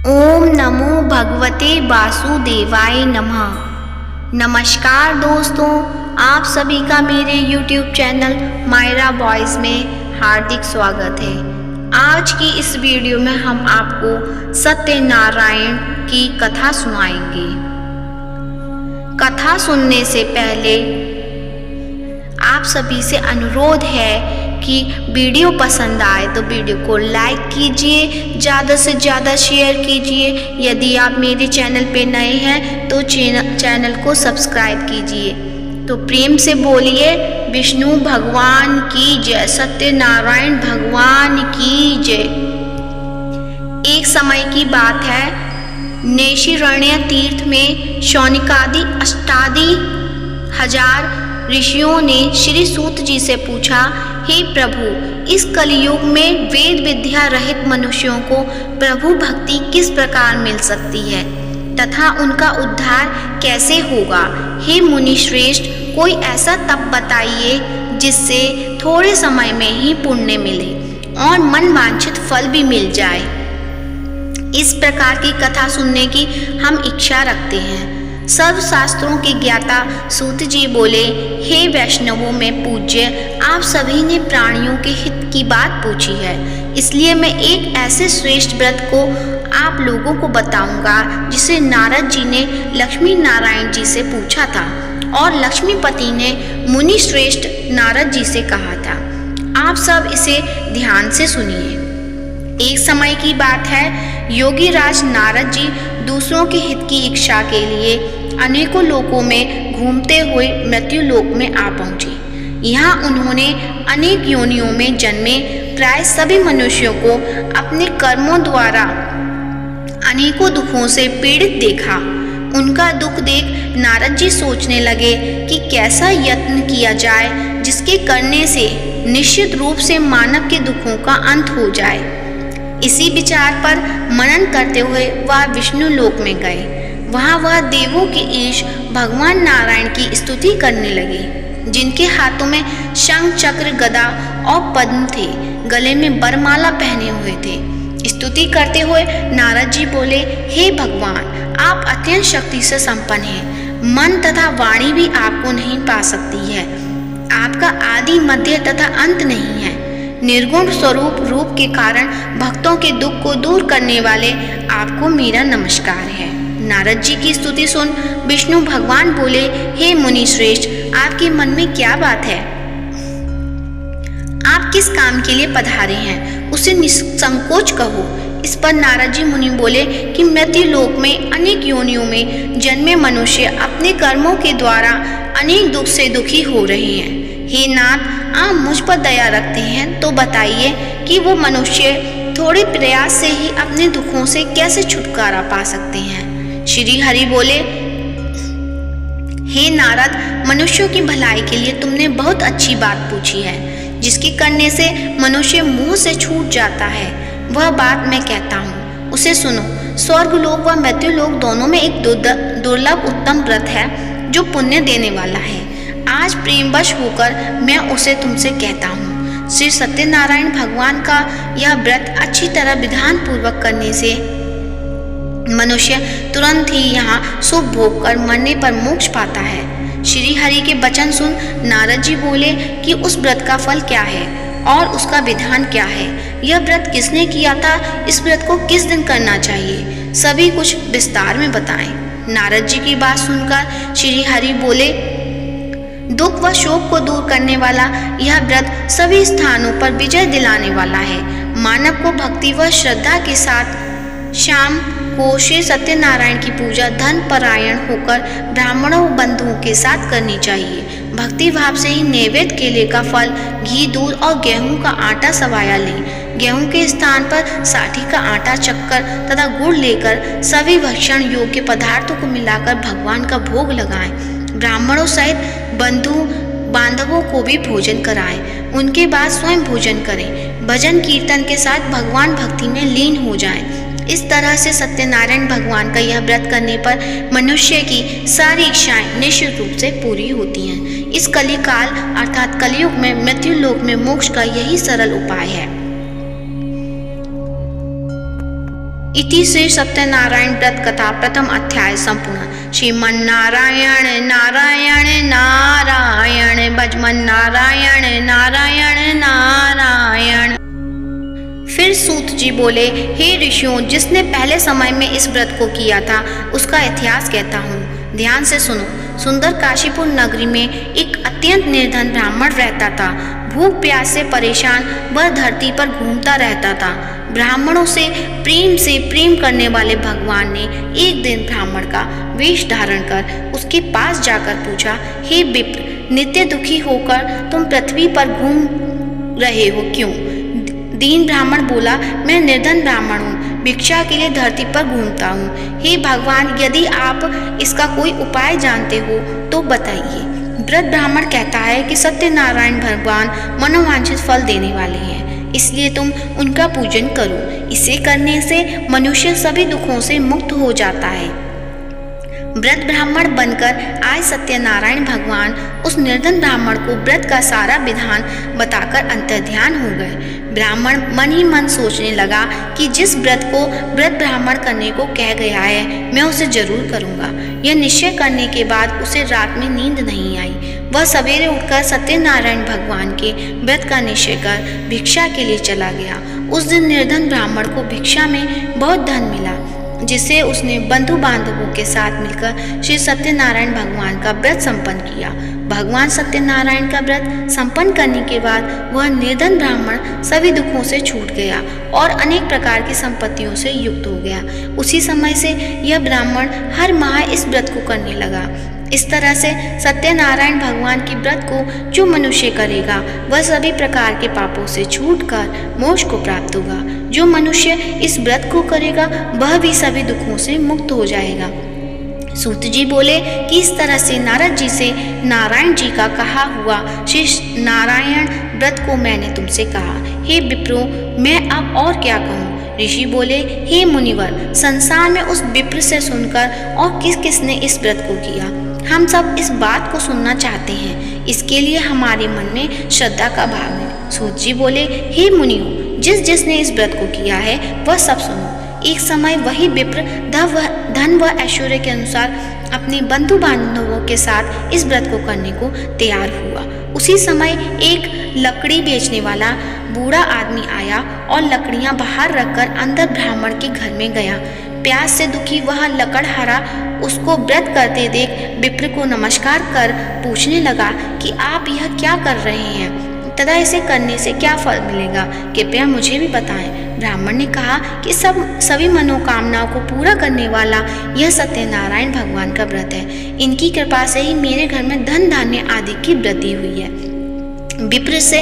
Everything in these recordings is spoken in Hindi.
ओम नमो भगवते वासुदेवाय नमः। नमस्कार दोस्तों, आप सभी का मेरे YouTube चैनल मायरा बॉयज़ में हार्दिक स्वागत है। आज की इस वीडियो में हम आपको सत्यनारायण की कथा सुनाएंगे। कथा सुनने से पहले आप सभी से अनुरोध है कि वीडियो पसंद आए तो वीडियो को लाइक कीजिए, ज़्यादा से ज़्यादा शेयर कीजिए। यदि आप मेरे चैनल पे नए हैं तो चैनल को सब्सक्राइब कीजिए। तो प्रेम से बोलिए विष्णु भगवान की जय, सत्यनारायण भगवान की जय। एक समय की बात है, नैमिषारण्य तीर्थ में शौनकादि अष्टादि हजार ऋषियों ने श्री सूत जी से पूछा, हे प्रभु, इस कलियुग में वेद विद्या रहित मनुष्यों को प्रभु भक्ति किस प्रकार मिल सकती है तथा उनका उद्धार कैसे होगा। हे मुनि श्रेष्ठ, कोई ऐसा तप बताइए जिससे थोड़े समय में ही पुण्य मिले और मन वांछित फल भी मिल जाए। इस प्रकार की कथा सुनने की हम इच्छा रखते हैं। सर्व शास्त्रों के ज्ञाता सूत जी बोले, हे वैष्णवों में पूज्य, आप सभी ने प्राणियों के हित की बात पूछी है, इसलिए मैं एक ऐसे श्रेष्ठ व्रत को आप लोगों को बताऊंगा जिसे नारद जी ने लक्ष्मी नारायण जी से पूछा था और लक्ष्मीपति ने मुनि श्रेष्ठ नारद जी से कहा था। आप सब इसे ध्यान से सुनिए। एक समय की बात है, योगी राज नारद जी दूसरों के हित की इच्छा के लिए अनेकों लोकों में घूमते हुए मृत्यु लोक में आ पहुँचे। यहाँ उन्होंने अनेक योनियों में जन्मे प्राय सभी मनुष्यों को अपने कर्मों द्वारा अनेकों दुखों से पीड़ित देखा। उनका दुख देख नारद जी सोचने लगे कि कैसा यत्न किया जाए जिसके करने से निश्चित रूप से मानव के दुखों का अंत हो जाए। इसी विचार पर मनन करते हुए वह विष्णु लोक में गए। वहाँ वह देवों के ईश भगवान नारायण की स्तुति करने लगे, जिनके हाथों में शंख चक्र गदा और पद्म थे, गले में वरमाला पहने हुए थे। स्तुति करते हुए नारद जी बोले, हे भगवान, आप अत्यंत शक्ति से संपन्न हैं, मन तथा वाणी भी आपको नहीं पा सकती है। आपका आदि मध्य तथा अंत नहीं है। निर्गुण स्वरूप रूप के कारण भक्तों के दुख को दूर करने वाले आपको मेरा नमस्कार है। नारद जी की स्तुति सुन विष्णु भगवान बोले, हे मुनि श्रेष्ठ, आपके मन में क्या बात है? आप किस काम के लिए पधारे हैं, उसे निसंकोच कहो। इस पर नारद जी मुनि बोले कि मृत्यु लोक में अनेक योनियों में जन्मे मनुष्य अपने कर्मों के द्वारा अनेक दुख से दुखी हो रहे हैं। हे नाथ, आप मुझ पर दया रखते हैं तो बताइए कि वो मनुष्य थोड़े प्रयास से ही अपने दुखों से कैसे छुटकारा पा सकते हैं। श्री हरि बोले, हे नारद, मनुष्यों की भलाई के लिए तुमने बहुत अच्छी बात पूछी है, जिसके करने से मनुष्य मुंह से छूट जाता है। वह बात मैं कहता हूँ, उसे सुनो। स्वर्ग लोक व मृत्यु लोक दोनों में एक दुर्लभ उत्तम व्रत है जो पुण्य देने वाला है। आज प्रेमवश होकर मैं उसे तुमसे कहता हूँ। श्री सत्यनारायण भगवान का यह व्रत अच्छी तरह विधान पूर्वक करने से मनुष्य तुरंत ही यहाँ सुख भोग कर मरने पर मोक्ष पाता है। श्री हरि के वचन सुन नारद जी बोले कि उस व्रत का फल क्या है और उसका विधान क्या है। यह व्रत किसने किया था, इस व्रत को किस दिन करना चाहिए, सभी कुछ विस्तार में बताएं। नारद जी की बात सुनकर श्री हरि बोले, दुख व शोक को दूर करने वाला यह व्रत सभी स्थानों पर विजय दिलाने वाला है। मानव को भक्ति व श्रद्धा के साथ शाम को श्री सत्यनारायण की पूजा धन परायण होकर ब्राह्मणों बंधुओं के साथ करनी चाहिए। भक्ति भाव से ही नैवेद्य केले का फल, घी, दूध और गेहूं का आटा सवाया लें। गेहूं के स्थान पर साठी का आटा, चक्कर तथा गुड़ लेकर सभी भक्षण योग्य पदार्थों को मिलाकर भगवान का भोग लगाएं। ब्राह्मणों सहित बंधु बांधवों को भी भोजन कराएं। उनके बाद स्वयं भोजन करें। भजन कीर्तन के साथ भगवान भक्ति में लीन हो जाएं। इस तरह से सत्यनारायण भगवान का यह व्रत करने पर मनुष्य की सारी इच्छाएं निश्चित रूप से पूरी होती हैं। इस कलिकाल अर्थात कलयुग में मृत्यु लोक में मोक्ष का यही सरल उपाय है। इति श्री सत्यनारायण व्रत कथा प्रथम अध्याय संपूर्ण। श्रीमन्नारायण नारायण नारायण भजमन्नारायण नारायण नारायण। फिर सूत जी बोले, हे ऋषियों, जिसने पहले समय में इस व्रत को किया था उसका इतिहास कहता हूँ, ध्यान से सुनो। सुंदर काशीपुर नगरी में एक अत्यंत निर्धन ब्राह्मण रहता था। भूख प्यास से परेशान वह धरती पर घूमता रहता था। ब्राह्मणों से प्रेम करने वाले भगवान ने एक दिन ब्राह्मण का वेश धारण कर उसके पास जाकर पूछा, हे विप्र, नित्य दुखी होकर तुम पृथ्वी पर घूम रहे हो क्यों? दीन ब्राह्मण बोला, मैं निर्धन ब्राह्मण हूँ, भिक्षा के लिए धरती पर घूमता हूँ। हे भगवान, यदि आप इसका कोई उपाय जानते हो तो बताइए। व्रत ब्राह्मण कहता है कि सत्यनारायण भगवान मनोवांछित फल देने वाले हैं, इसलिए तुम उनका पूजन करो। इसे करने से मनुष्य सभी दुखों से मुक्त हो जाता है। व्रत ब्राह्मण बनकर आए सत्यनारायण भगवान उस निर्धन ब्राह्मण को व्रत का सारा विधान बताकर अंतर्ध्यान हो गए। ब्राह्मण मन ही मन सोचने लगा कि जिस व्रत को व्रत ब्राह्मण करने को कह गया है मैं उसे जरूर करूंगा। यह निश्चय करने के बाद उसे रात में नींद नहीं आई। वह सवेरे उठकर सत्यनारायण भगवान के व्रत का निश्चय कर भिक्षा के लिए चला गया। उस दिन निर्धन ब्राह्मण को भिक्षा में बहुत धन मिला, जिसे उसने बंधु बांधवों के साथ मिलकर श्री सत्यनारायण भगवान का व्रत संपन्न किया। भगवान सत्यनारायण का व्रत संपन्न करने के बाद वह निर्धन ब्राह्मण सभी दुखों से छूट गया और अनेक प्रकार की संपत्तियों से युक्त हो गया। उसी समय से यह ब्राह्मण हर माह इस व्रत को करने लगा। इस तरह से सत्यनारायण भगवान के व्रत को जो मनुष्य करेगा वह सभी प्रकार के पापों से छूटकर मोक्ष को प्राप्त होगा। जो मनुष्य इस व्रत को करेगा वह भी सभी दुखों से मुक्त हो जाएगा। सूत जी बोले कि इस तरह से नारद जी से नारायण जी का कहा हुआ श्री नारायण व्रत को मैंने तुमसे कहा। हे विप्रो, मैं अब और क्या कहूँ? ऋषि बोले, हे मुनिवर, संसार में उस विप्र से सुनकर और किस किसने इस व्रत को किया, हम सब इस बात को सुनना चाहते हैं। इसके लिए हमारे मन में श्रद्धा का भाव है। सूत जी बोले, हे मुनियों, जिसने इस व्रत को किया है वह सब सुनो। एक समय वही विप्र धन व ऐश्वर्य के अनुसार अपने बंधु बांधवों के साथ इस व्रत को करने को तैयार हुआ। उसी समय एक लकड़ी बेचने वाला बूढ़ा आदमी आया और लकड़ियां बाहर रखकर अंदर ब्राह्मण के घर में गया। प्यास से दुखी वह लकड़हारा उसको व्रत करते देख विप्र को नमस्कार कर पूछने लगा कि आप यह क्या कर रहे हैं तथा इसे करने से क्या फल मिलेगा, कृपया मुझे भी बताएं। ब्राह्मण ने कहा कि सभी मनोकामनाओं को पूरा करने वाला यह सत्यनारायण भगवान का व्रत है। इनकी कृपा से ही मेरे घर में धन धान्य आदि की वृद्धि हुई है। विप्र से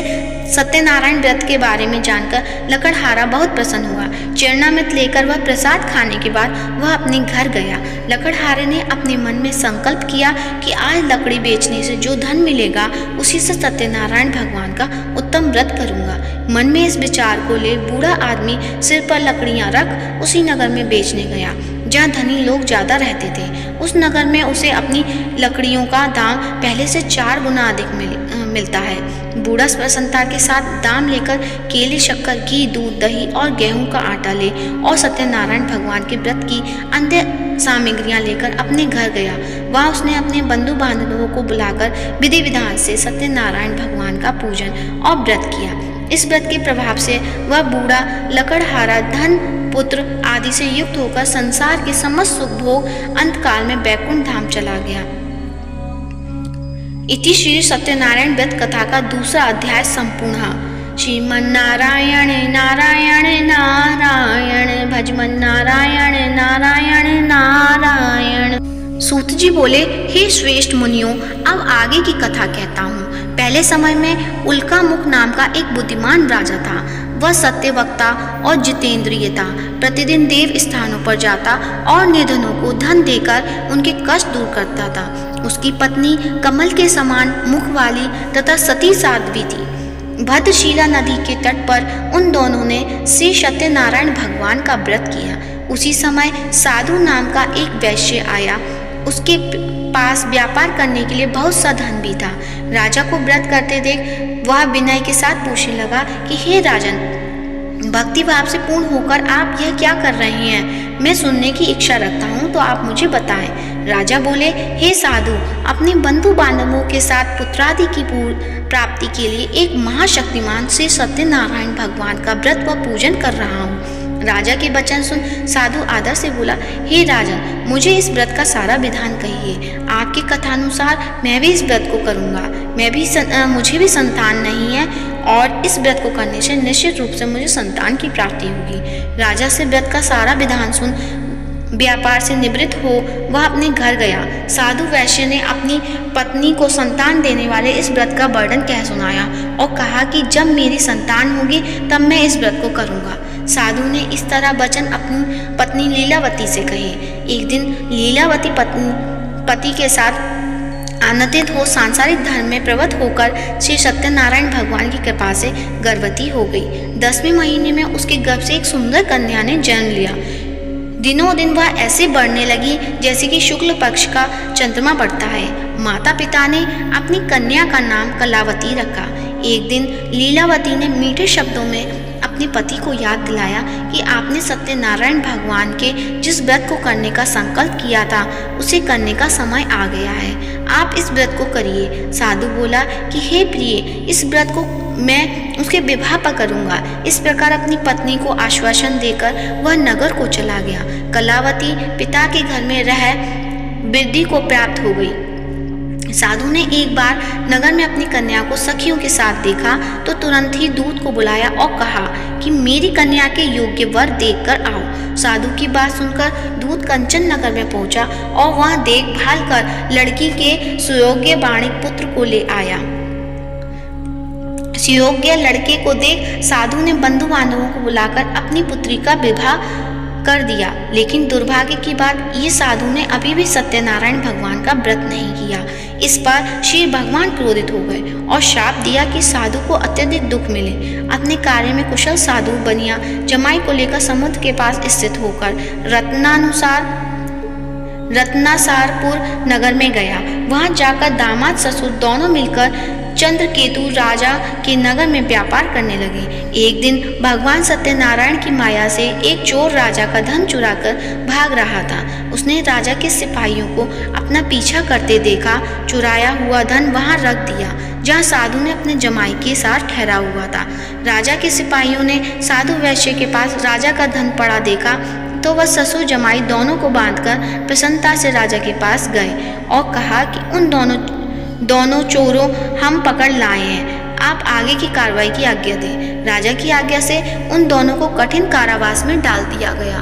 सत्यनारायण व्रत के बारे में जानकर लकड़हारा बहुत प्रसन्न हुआ। चरणामृत लेकर वह प्रसाद खाने के बाद वह अपने घर गया। लकड़हारे ने अपने मन में संकल्प किया कि आज लकड़ी बेचने से जो धन मिलेगा उसी से सत्यनारायण भगवान का उत्तम व्रत करूंगा। मन में इस विचार को ले बूढ़ा आदमी सिर पर लकड़ियां रख उसी नगर में बेचने गया जहाँ धनी लोग ज्यादा रहते थे। उस नगर में उसे अपनी लकड़ियों का दाम पहले से 4 गुना अधिक मिलता है। बूढ़ा प्रसन्नता के साथ दाम लेकर केले, शक्कर, घी, दूध, दही और गेहूं का आटा ले और सत्यनारायण भगवान के व्रत की अन्य सामग्रियां लेकर अपने घर गया। वहाँ उसने अपने बंधु बांधवों को बुलाकर विधि विधान से सत्यनारायण भगवान का पूजन और व्रत किया। इस व्रत के प्रभाव से वह बूढ़ा लकड़हारा धन, पुत्र आदि से युक्त होकर संसार के समस्त सुख भोग अंतकाल में बैकुंठ धाम चला गया। इति श्री सत्यनारायण व्रत कथा का दूसरा अध्याय संपूर्ण। श्रीमन्नारायण नारायण नारायण भजमन्नारायण नारायण नारायण। सूत जी बोले, हे श्रेष्ठ मुनियों, अब आगे की कथा कहता हूँ। पहले समय में उल्कामुख नाम का एक बुद्धिमान राजा था। वह सत्यवक्ता और जितेंद्रिय था। प्रतिदिन देव स्थानों पर जाता और निर्धनों को धन देकर उनके कष्ट दूर करता था। उसकी पत्नी कमल के समान मुख वाली तथा सती साध्वी थी। भद्रशिला नदी के तट पर उन दोनों ने श्री सत्यनारायण भगवान का व्रत किया। उसी समय साधु नाम का एक वैश्य आया। उसके पास व्यापार करने के लिए बहुत सा धन भी था। राजा को व्रत करते देख वह विनय के साथ पूछने लगा कि हे राजन, भक्ति भाव से पूर्ण होकर आप यह क्या कर रहे हैं? मैं सुनने की इच्छा रखता हूँ, तो आप मुझे बताएं। राजा बोले, हे साधु, अपने बंधु बांधवों के साथ पुत्रादि की प्राप्ति के लिए एक महाशक्तिमान श्री सत्यनारायण भगवान का व्रत व पूजन कर रहा हूँ। राजा के वचन सुन साधु आदर से बोला, हे राजन, मुझे इस व्रत का सारा विधान कहिए। आपकी कथानुसार मैं भी इस व्रत को करूँगा। मुझे भी संतान नहीं है और इस व्रत को करने से निश्चित रूप से मुझे संतान की प्राप्ति होगी। राजा से व्रत का सारा विधान सुन व्यापार से निवृत्त हो वह अपने घर गया। साधु वैश्य ने अपनी पत्नी को संतान देने वाले इस व्रत का वर्णन कह सुनाया और कहा कि जब मेरी संतान होगी तब मैं इस व्रत को करूँगा। साधु ने इस तरह वचन अपनी पत्नी लीलावती से कहे। एक दिन लीलावती पति के साथ आनंदित हो सांसारिक धर्म में प्रवृत्त होकर श्री सत्यनारायण भगवान की कृपा से गर्भवती हो गई। 10वें महीने में उसके गर्भ से एक सुंदर कन्या ने जन्म लिया। दिनों दिन वह ऐसे बढ़ने लगी जैसे कि शुक्ल पक्ष का चंद्रमा बढ़ता है। माता पिता ने अपनी कन्या का नाम कलावती रखा। एक दिन लीलावती ने मीठे शब्दों में अपने पति को याद दिलाया कि आपने सत्यनारायण भगवान के जिस व्रत को करने का संकल्प किया था उसे करने का समय आ गया है। आप इस व्रत को करिए। साधु बोला कि हे प्रिय, इस व्रत को मैं उसके विवाह पर करूँगा। इस प्रकार अपनी पत्नी को आश्वासन देकर वह नगर को चला गया। कलावती पिता के घर में रह वृद्धि को प्राप्त हो गई। साधु ने एक बार नगर में अपनी कन्या को सखियों के साथ देखा तो तुरंत ही दूत को बुलाया और कहा कि मेरी कन्या के योग्य वर देखकर आओ। साधु की बात सुनकर दूत कंचन नगर में पहुंचा और वहां देखभाल कर लड़की के सुयोग्य वाणिक पुत्र को ले आया। सुयोग्य लड़के को देख साधु ने बंधु बांधवों को बुलाकर अपनी पुत्री का विवाह कर दिया। लेकिन दुर्भाग्य की बात, ये साधु ने अभी भी सत्यनारायण भगवान का व्रत नहीं किया। इस पर श्री भगवान क्रोधित हो गए और शाप दिया कि साधु को अत्यधिक दुख मिले। अपने कार्य में कुशल साधु बनिया जमाई को लेकर समुद्र के पास स्थित होकर रत्नासारपुर नगर में गया। वहां जाकर दामाद ससुर दोनों मिलकर चंद्रकेतु राजा के नगर में व्यापार करने लगे। एक दिन भगवान सत्यनारायण की माया से एक चोर राजा का धन चुराकर भाग रहा था। उसने राजा के सिपाहियों को अपना पीछा करते देखा। चुराया हुआ धन वहां रख दिया जहां साधु ने अपने जमाई के साथ ठहरा हुआ था। राजा के सिपाहियों ने साधु वैश्य के पास राजा का धन पड़ा देखा तो वह ससुर जमाई दोनों को बांधकर प्रसन्नता से राजा के पास गए और कहा कि उन दोनों चोरों हम पकड़ लाए हैं, आप आगे की कार्रवाई की आज्ञा दें। राजा की आज्ञा से उन दोनों को कठिन कारावास में डाल दिया गया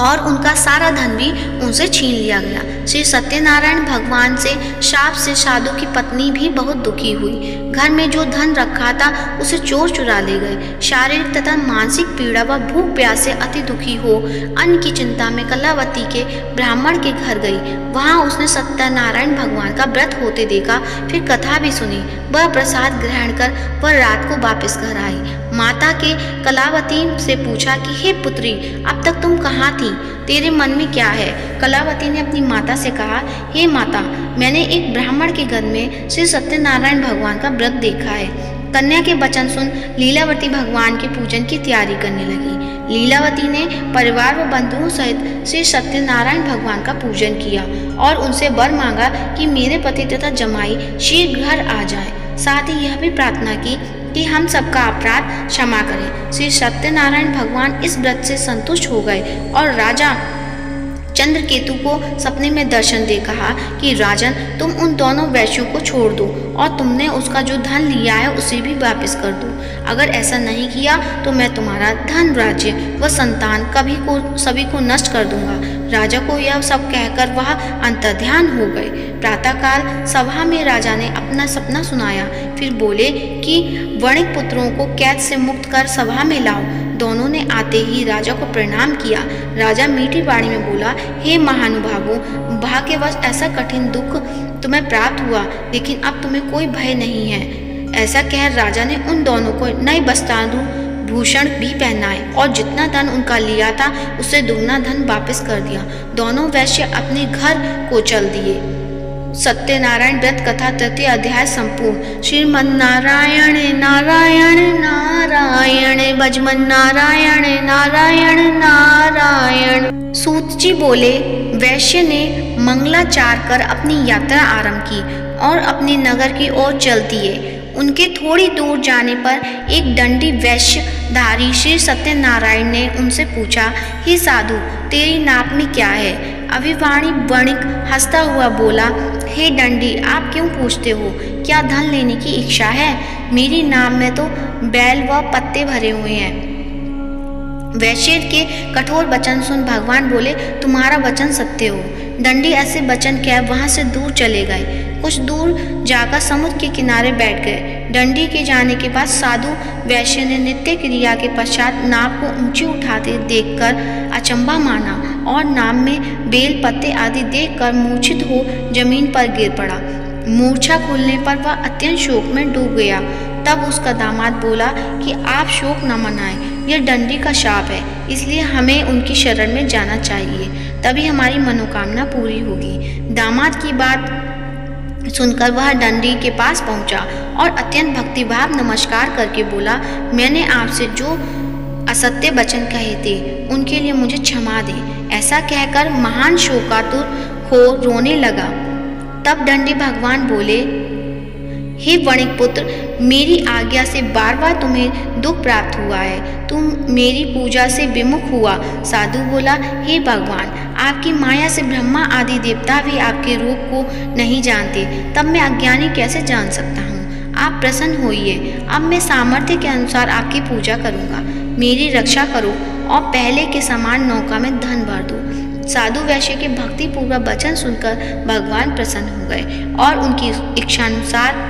और उनका सारा धन भी उनसे छीन लिया गया। श्री सत्यनारायण भगवान से शाप से साधु की पत्नी भी बहुत दुखी हुई। घर में जो धन रखा था उसे चोर चुरा ले गए। शारीरिक तथा मानसिक पीड़ा व भूख प्यास से अति दुखी हो अन्न की चिंता में कलावती के ब्राह्मण के घर गई। वहां उसने सत्यनारायण भगवान का व्रत होते देखा, फिर कथा भी सुनी। वह प्रसाद ग्रहण कर वह रात को वापस घर आई। माता के कलावती से पूछा कि हे पुत्री, अब तक तुम कहाँ थी? तेरे मन में क्या है? कलावती ने अपनी माता से कहा, हे माता, मैंने एक ब्राह्मण के घर में श्री सत्यनारायण भगवान का व्रत देखा है। कन्या के वचन सुन लीलावती भगवान के पूजन की तैयारी करने लगी। लीलावती ने परिवार व बंधुओं सहित श्री सत्यनारायण भगवान का पूजन किया और उनसे वर मांगा कि मेरे पति तथा जमाई शीघ्र घर आ जाएं। साथ ही यह भी प्रार्थना की कि हम सबका अपराध क्षमा करें। श्री सत्यनारायण भगवान इस व्रत से संतुष्ट हो गए और राजा चंद्रकेतु को सपने में दर्शन दे कहा कि राजन, तुम उन दोनों वैश्यों को छोड़ दो और तुमने उसका जो धन लिया है उसे भी वापस कर दो। अगर ऐसा नहीं किया तो मैं तुम्हारा धन, राज्य व संतान सभी को नष्ट कर दूंगा। राजा को यह सब कहकर वह अंतर्ध्यान हो गए। प्रातःकाल सभा में राजा ने अपना सपना सुनाया, फिर बोले कि वणिक पुत्रों को कैद से मुक्त कर सभा में लाओ। दोनों ने आते ही राजा को प्रणाम किया। राजा मीठी वाणी में बोला, हे महानुभावों, भाग्यवश ऐसा कठिन दुख तुम्हें प्राप्त हुआ, लेकिन अब तुम्हें कोई भय नहीं है। ऐसा कह राजा ने उन दोनों को नए वस्त्रादु भूषण भी पहनाए और जितना धन उनका लिया था उससे दुगना धन वापस कर दिया। दोनों वैश्य अपने घर को चल दिए। सत्यनारायण व्रत कथा तृतीय अध्याय संपूर्ण। श्रीमन्नारायण नारायण नारायण भजमन नारायण नारायण नारायण। सूत जी बोले, वैश्य ने मंगलाचार कर अपनी यात्रा आरंभ की और अपने नगर की ओर चल दिए। उनके थोड़ी दूर जाने पर एक दंडी वैश्यधारी श्री सत्यनारायण ने उनसे पूछा, हे साधु, तेरी नाप में क्या है? अभिवाणी वणिक हंसता हुआ बोला, हे दंडी, आप क्यों पूछते हो? क्या धन लेने की इच्छा है? मेरी नाव में तो बैल व पत्ते भरे हुए हैं। वैश्य के कठोर वचन सुन भगवान बोले, तुम्हारा वचन सत्य हो। दंडी ऐसे वचन कह वहां से दूर चले गए। कुछ दूर जाकर समुद्र के किनारे बैठ गए। दंडी के जाने के बाद साधु वैश्य ने नित्य क्रिया के पश्चात नाव को ऊंची उठाते देखकर अचंभा माना और नाव में बेल पत्ते आदि देखकर मूर्छित हो जमीन पर गिर पड़ा। मूर्छा खुलने पर वह अत्यंत शोक में डूब गया। तब उसका दामाद बोला कि आप शोक न मनाएं, यह दंडी का शाप है, इसलिए हमें उनकी शरण में जाना चाहिए, तभी हमारी मनोकामना पूरी होगी। दामाद की बात सुनकर वह दंडी के पास पहुंचा और अत्यंत भक्तिभाव नमस्कार करके बोला, मैंने आपसे जो असत्य वचन कहे थे उनके लिए मुझे क्षमा दें। ऐसा कहकर महान शोकातुर हो रोने लगा। तब दंडी भगवान बोले, हे वणिक पुत्र, मेरी आज्ञा से बार बार तुम्हें दुख प्राप्त हुआ है, तुम मेरी पूजा से विमुख हुआ। साधु बोला, हे भगवान, आपकी माया से ब्रह्मा आदि देवता भी आपके रूप को नहीं जानते, तब मैं अज्ञानी कैसे जान सकता हूँ? आप प्रसन्न होइए, अब मैं सामर्थ्य के अनुसार आपकी पूजा करूँगा। मेरी रक्षा करो और पहले के समान नौका में धन भर दो। साधु वैश्य के भक्तिपूर्वक वचन सुनकर भगवान प्रसन्न हो गए और उनकी इच्छानुसार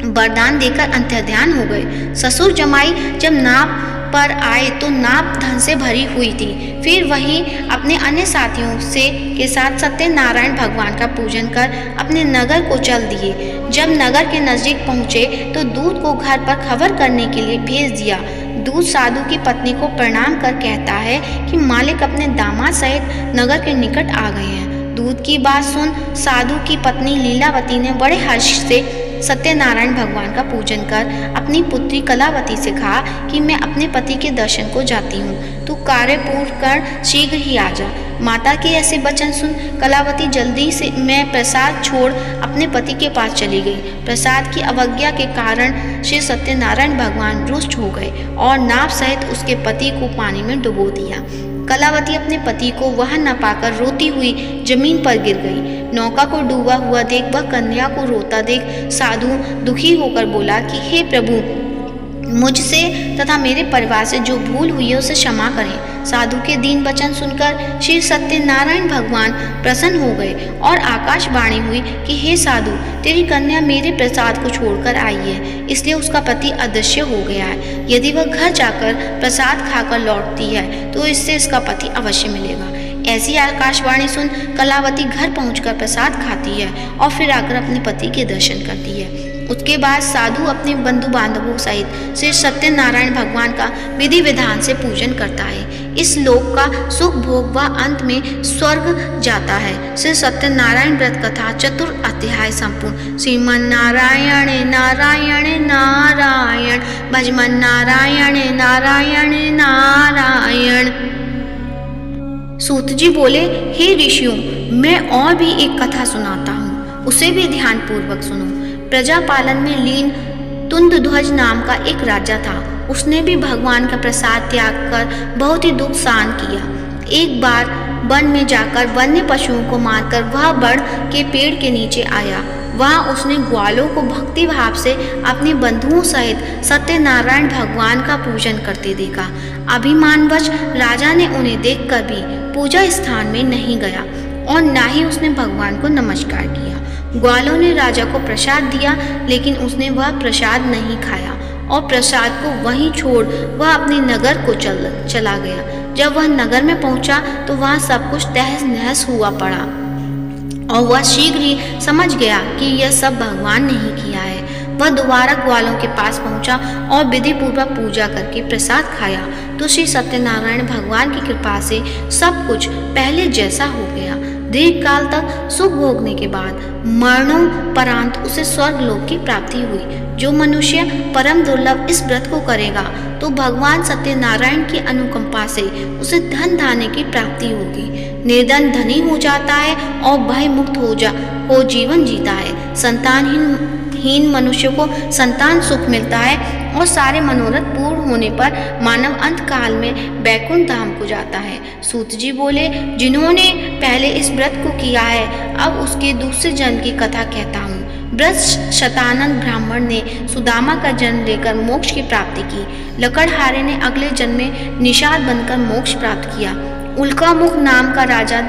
वरदान देकर अंतर्ध्यान हो गए। ससुर जमाई जब नाव पर आए तो नाव धन से भरी हुई थी। फिर वही अपने अन्य साथियों से के साथ सत्यनारायण भगवान का पूजन कर अपने नगर को चल दिए। जब नगर के नजदीक पहुँचे तो दूत को घर पर खबर करने के लिए भेज दिया। दूत साधु की पत्नी को प्रणाम कर कहता है कि मालिक अपने दामाद सहित नगर के निकट आ गए हैं। दूत की बात सुन साधु की पत्नी लीलावती ने बड़े हर्ष से सत्यनारायण भगवान का पूजन कर अपनी पुत्री कलावती से कहा कि मैं अपने पति के दर्शन को जाती हूँ, तू कार्य पूर्ण कर शीघ्र ही आ जा। माता के ऐसे वचन सुन कलावती जल्दी से मैं प्रसाद छोड़ अपने पति के पास चली गई। प्रसाद की अवज्ञा के कारण श्री सत्यनारायण भगवान रुष्ट हो गए और नाव सहित उसके पति को पानी में डुबो दिया। कलावती अपने पति को वहां न पाकर रोती हुई जमीन पर गिर गई। नौका को डूबा हुआ देख वह कन्या को रोता देख साधु दुखी होकर बोला कि हे प्रभु, मुझसे तथा मेरे परिवार से जो भूल हुई है उसे क्षमा करें। साधु के दीन वचन सुनकर श्री सत्यनारायण भगवान प्रसन्न हो गए और आकाशवाणी हुई कि हे साधु, तेरी कन्या मेरे प्रसाद को छोड़कर आई है, इसलिए उसका पति अदृश्य हो गया है। यदि वह घर जाकर प्रसाद खाकर लौटती है तो इससे इसका पति अवश्य मिलेगा। ऐसी आकाशवाणी सुन कलावती घर पहुंचकर प्रसाद खाती है और फिर आकर अपने पति के दर्शन करती है। उसके बाद साधु अपने बंधु बांधवों सहित श्री सत्यनारायण भगवान का विधि विधान से पूजन करता है। इस लोक का सुख भोग व अंत में स्वर्ग जाता है। श्री सत्यनारायण व्रत कथा चतुर्थ अध्याय संपूर्ण। श्रीमन्नारायण नारायण नारायण भजमन नारायण नारायण नारायण। सूत जी बोले, हे ऋषियों, मैं और भी एक कथा सुनाता हूँ, उसे भी ध्यान पूर्वक सुनो। प्रजापालन में लीन तुंदध्वज नाम का एक राजा था। उसने भी भगवान का प्रसाद त्याग कर बहुत ही दुख सहन किया। एक बार वन में जाकर वन्य पशुओं को मारकर वह बड़ के पेड़ के नीचे आया। वहां उसने ग्वालों को भक्ति भाव से अपने बंधुओं सहित सत्यनारायण भगवान का पूजन करते देखा। अभिमानवश राजा ने उन्हें देखकर भी पूजा स्थान में नहीं गया और न ही उसने भगवान को नमस्कार किया। ग्वालों ने राजा को प्रसाद दिया, लेकिन उसने वह प्रसाद नहीं खाया और प्रसाद को वहीं छोड़ वह अपने नगर को चला गया। जब वह नगर में पहुंचा तो वहाँ सब कुछ तहस नहस हुआ पड़ा और वह शीघ्र ही समझ गया कि यह सब भगवान ने ही किया है। वह दोबारा ग्वालों के पास पहुंचा और विधि पूर्वक पूजा करके प्रसाद खाया तो श्री सत्यनारायण भगवान की कृपा से सब कुछ पहले जैसा हो गया। दीर्घ काल तक सुख भोगने के बाद मरणोपरांत उसे स्वर्ग लोक की प्राप्ति हुई। जो मनुष्य परम दुर्लभ इस व्रत को करेगा तो भगवान सत्यनारायण की अनुकंपा से उसे धन धान्य की प्राप्ति होगी। निर्धन धनी हो जाता है और भय मुक्त हो जीवन जीता है। संतानहीन मनुष्य को संतान सुख मिलता है और सारे मनोरथ पूर्ण होने पर मानव अंत काल में बैकुंठ धाम को जाता है। सूत जी बोले, जिन्होंने पहले इस व्रत को किया है अब उसके दूसरे जन्म की कथा कहता हूँ। ब्रज शतानंद ब्राह्मण ने सुदामा का जन्म लेकर मोक्ष की प्राप्ति की। लकड़हारे ने अगले जन्म में निषाद बनकर मोक्ष प्राप्त किया। उल्कामुख नाम का राजा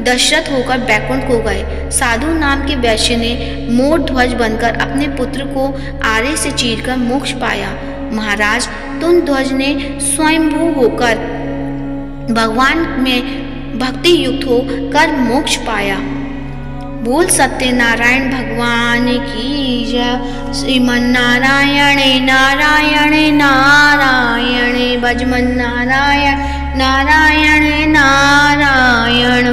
दशरथ होकर बैकुंठ को गए। साधु नाम के वैश्य ने मोर ध्वज बनकर अपने पुत्र को आरे से चीरकर मोक्ष पाया। महाराज तुंग ध्वज ने स्वयंभू होकर भगवान में भक्ति युक्त होकर मोक्ष पाया। बोल सत्यनारायण भगवान की जय। श्रीमन नारायणे नारायणे नारायणे भजमन नारायण नारायणे नारायण।